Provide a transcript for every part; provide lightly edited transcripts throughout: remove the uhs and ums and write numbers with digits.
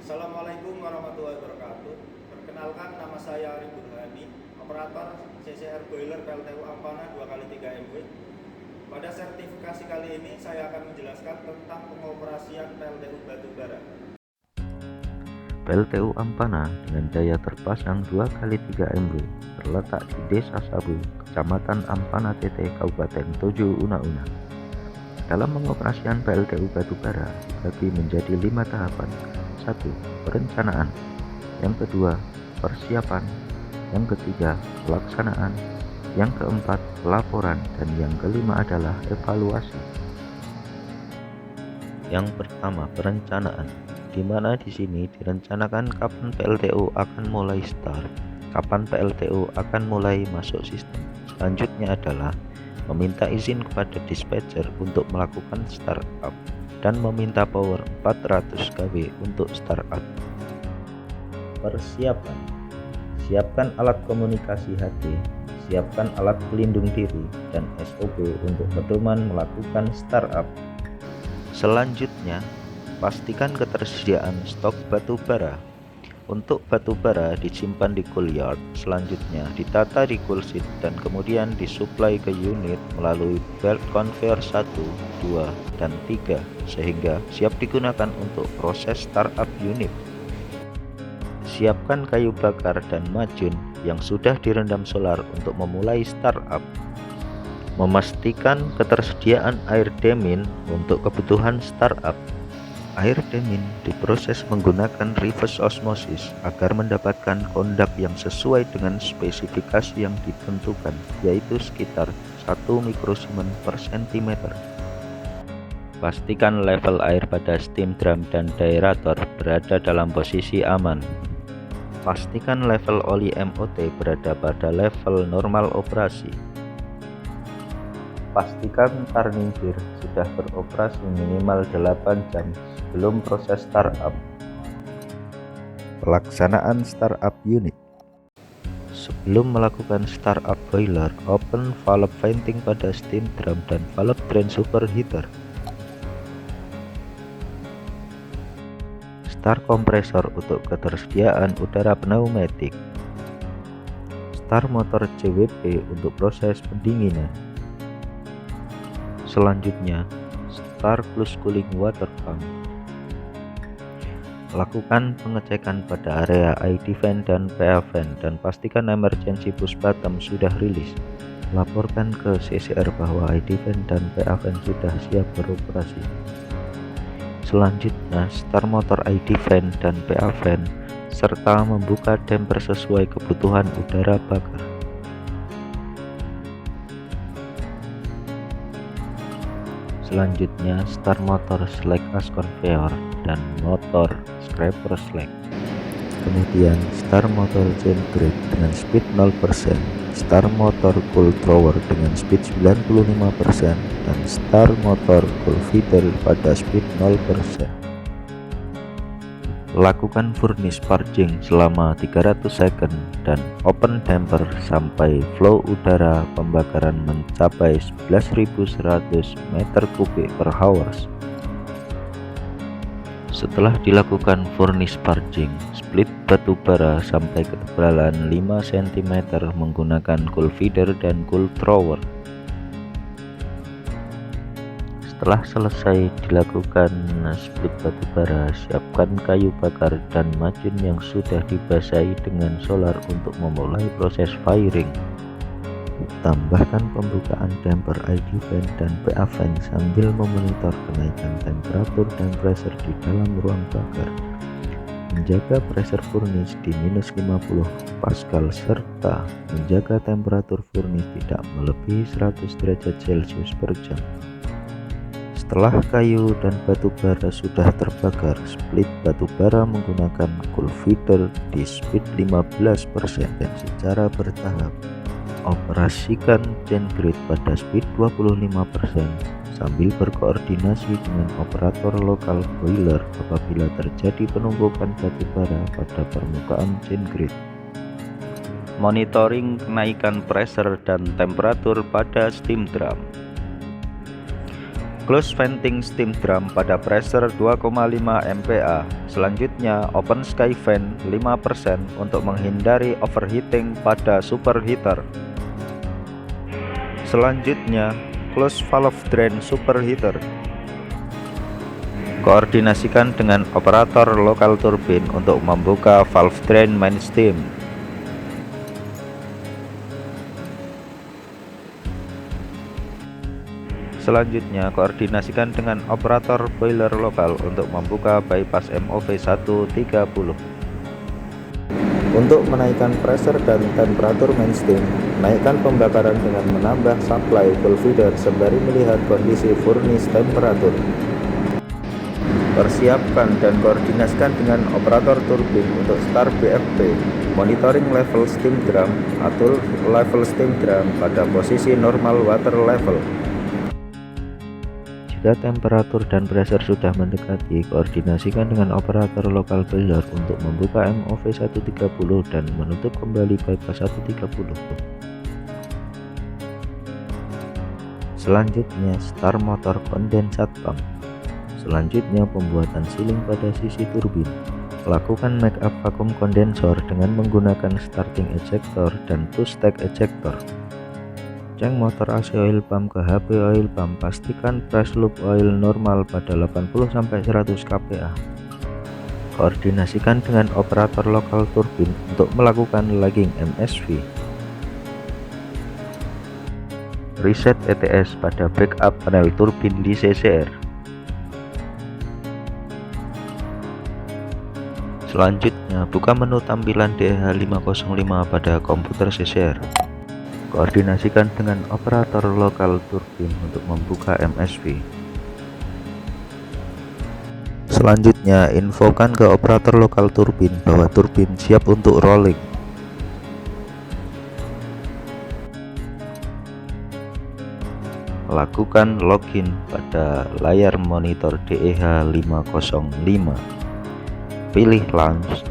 Assalamualaikum warahmatullahi wabarakatuh. Perkenalkan, nama saya Arif Burhani, operator CCR Boiler PLTU Ampana 2x3 MW. Pada sertifikasi kali ini saya akan menjelaskan tentang pengoperasian PLTU batubara. PLTU Ampana dengan daya terpasang 2x3 MW terletak di Desa Sabu, Kecamatan Ampana TT, Kabupaten Tojo Una-Una. Dalam pengoperasian PLTU batubara dibagi menjadi 5 tahapan. 1. Perencanaan. Yang kedua, persiapan. Yang ketiga, pelaksanaan. Yang keempat, pelaporan. Dan yang kelima adalah evaluasi. Yang pertama, perencanaan, di mana di sini direncanakan kapan PLTU akan mulai start, kapan PLTU akan mulai masuk sistem. Selanjutnya adalah meminta izin kepada dispatcher untuk melakukan startup dan meminta power 400 kW untuk startup. Persiapan. Siapkan alat komunikasi HD, siapkan alat pelindung diri dan SOP untuk pedoman melakukan startup. Selanjutnya, pastikan ketersediaan stok batubara. Untuk batubara disimpan di cool yard, selanjutnya ditata di cool sheet dan kemudian disuplai ke unit melalui belt conveyor 1, 2, dan 3 sehingga siap digunakan untuk proses startup unit. Siapkan kayu bakar dan majun yang sudah direndam solar untuk memulai startup. Memastikan ketersediaan air demin untuk kebutuhan startup. Air demin diproses menggunakan reverse osmosis agar mendapatkan kondak yang sesuai dengan spesifikasi yang ditentukan, yaitu sekitar 1 mikrosiemens per cm. Pastikan level air pada steam drum dan aerator berada dalam posisi aman. Pastikan level oli MOT berada pada level normal operasi. Pastikan turning gear sudah beroperasi minimal 8 jam sebelum proses startup. Pelaksanaan startup unit. Sebelum melakukan startup boiler, open valve venting pada steam drum dan valve drain superheater. Start kompresor untuk ketersediaan udara pneumatik. Start motor CWP untuk proses pendinginan. Selanjutnya, start close cooling water pump. Lakukan pengecekan pada area ID vent dan PA vent dan pastikan emergency push button sudah rilis. Laporkan ke CCR bahwa ID vent dan PA vent sudah siap beroperasi. Selanjutnya, start motor ID vent dan PA vent serta membuka damper sesuai kebutuhan udara bakar. Selanjutnya, start motor slack as conveyor dan motor scraper slack. Kemudian, start motor chain grade dengan speed 0%, start motor cool thrower dengan speed 95%, dan start motor cool feeder pada speed 0%. Lakukan furnace purging selama 300 second dan open damper sampai flow udara pembakaran mencapai 11.100 m3 per hours. Setelah dilakukan furnace purging, split batubara sampai ketebalan 5 cm menggunakan cool feeder dan cool thrower. Setelah selesai dilakukan split batubara, siapkan kayu bakar dan majun yang sudah dibasahi dengan solar untuk memulai proses firing. Tambahkan pembukaan damper ID vent dan PA vent sambil memonitor kenaikan temperatur dan pressure di dalam ruang bakar. Menjaga pressure furnace di minus 50 Pascal serta menjaga temperatur furnace tidak melebihi 100 derajat Celcius per jam. Setelah kayu dan batubara sudah terbakar, split batubara menggunakan cool feeder di speed 15% dan secara bertahap. Operasikan chain grid pada speed 25% sambil berkoordinasi dengan operator lokal boiler apabila terjadi penumpukan batubara pada permukaan chain grid. Monitoring kenaikan pressure dan temperatur pada steam drum. Close venting steam drum pada pressure 2,5 MPa. Selanjutnya open sky fan 5% untuk menghindari overheating pada superheater. Selanjutnya close valve drain superheater. Koordinasikan dengan operator lokal turbin untuk membuka valve drain main steam. Selanjutnya, koordinasikan dengan operator boiler lokal untuk membuka bypass MOV 130. Untuk menaikkan pressure dan temperatur main steam, naikkan pembakaran dengan menambah supply cool feeder sembari melihat kondisi furnace temperatur. Persiapkan dan koordinasikan dengan operator turbin untuk start BFP, monitoring level steam drum, atur level steam drum pada posisi normal water level. Jika temperatur dan pressure sudah mendekati, koordinasikan dengan operator lokal boiler untuk membuka MOV 130 dan menutup kembali bypass 130. Selanjutnya, start motor kondensat pump. Selanjutnya, pembuatan sealing pada sisi turbin. Lakukan make up vakum kondensor dengan menggunakan starting ejector dan push start ejector. Cek motor AC oil pump ke HP oil pump, pastikan press loop oil normal pada 80-100 kPa. Koordinasikan dengan operator lokal turbin untuk melakukan lagging MSV. Reset ETS pada backup panel turbin di CCR. Selanjutnya, buka menu tampilan DH505 pada komputer CCR. Koordinasikan dengan operator lokal turbin untuk membuka MSV. Selanjutnya, infokan ke operator lokal turbin bahwa turbin siap untuk rolling. Lakukan login pada layar monitor DEH505. Pilih launch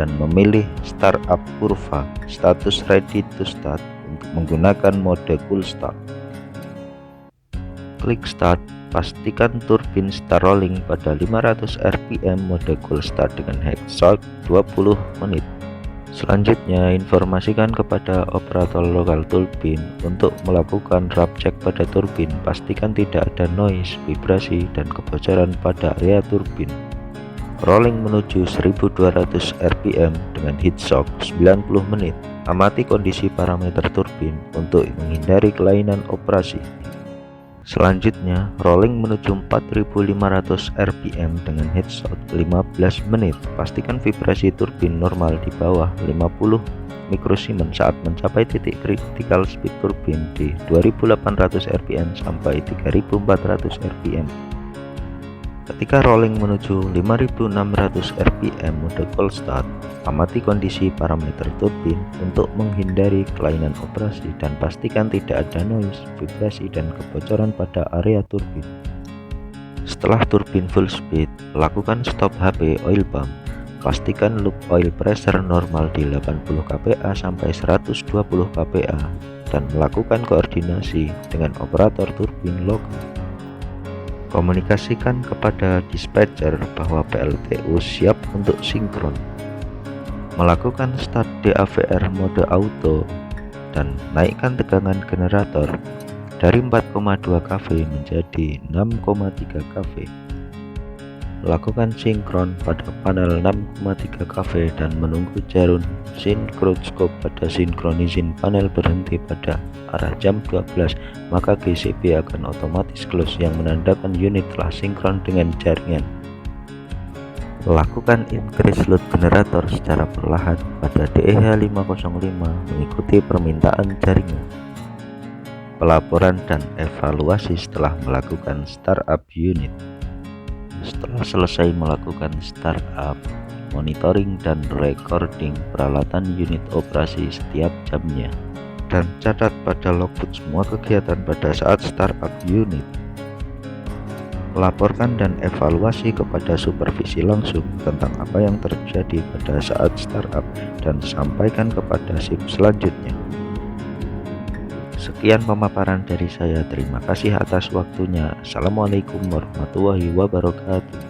dan memilih startup kurva status ready to start untuk menggunakan mode cool start. Klik start, pastikan turbin start rolling pada 500 rpm mode cool start dengan headshot 20 menit. Selanjutnya, informasikan kepada operator lokal turbin untuk melakukan wrap check pada turbin. Pastikan tidak ada noise, vibrasi, dan kebocoran pada area turbin. Rolling menuju 1200 rpm dengan heat shock 90 menit. Amati kondisi parameter turbin untuk menghindari kelainan operasi. Selanjutnya, rolling menuju 4500 rpm dengan heat shock 15 menit. Pastikan vibrasi turbin normal di bawah 50 mikrosiemens saat mencapai titik critical speed turbin di 2800 rpm sampai 3400 rpm. Ketika rolling menuju 5600 rpm mode cold start, amati kondisi parameter turbin untuk menghindari kelainan operasi dan pastikan tidak ada noise, vibrasi, dan kebocoran pada area turbin. Setelah turbin full speed, lakukan stop HP oil pump. Pastikan loop oil pressure normal di 80 kPa sampai 120 kPa dan melakukan koordinasi dengan operator turbin lokal. Komunikasikan kepada dispatcher bahwa PLTU siap untuk sinkron. Melakukan start DAVR mode auto dan naikkan tegangan generator dari 4,2 kV menjadi 6,3 kV. Lakukan sinkron pada panel 6,3 kV dan menunggu jarum sinkroskop pada sinkronizin panel berhenti pada arah jam 12, maka GCB akan otomatis close yang menandakan unit telah sinkron dengan jaringan. Lakukan increase load generator secara perlahan pada DEH505 mengikuti permintaan jaringan. Pelaporan dan evaluasi setelah melakukan startup unit. Setelah selesai melakukan startup, monitoring dan recording peralatan unit operasi setiap jamnya, dan catat pada logbook semua kegiatan pada saat startup unit. Laporkan dan evaluasi kepada supervisi langsung tentang apa yang terjadi pada saat startup dan sampaikan kepada shift selanjutnya. Sekian pemaparan dari saya. Terima kasih atas waktunya. Assalamualaikum warahmatullahi wabarakatuh.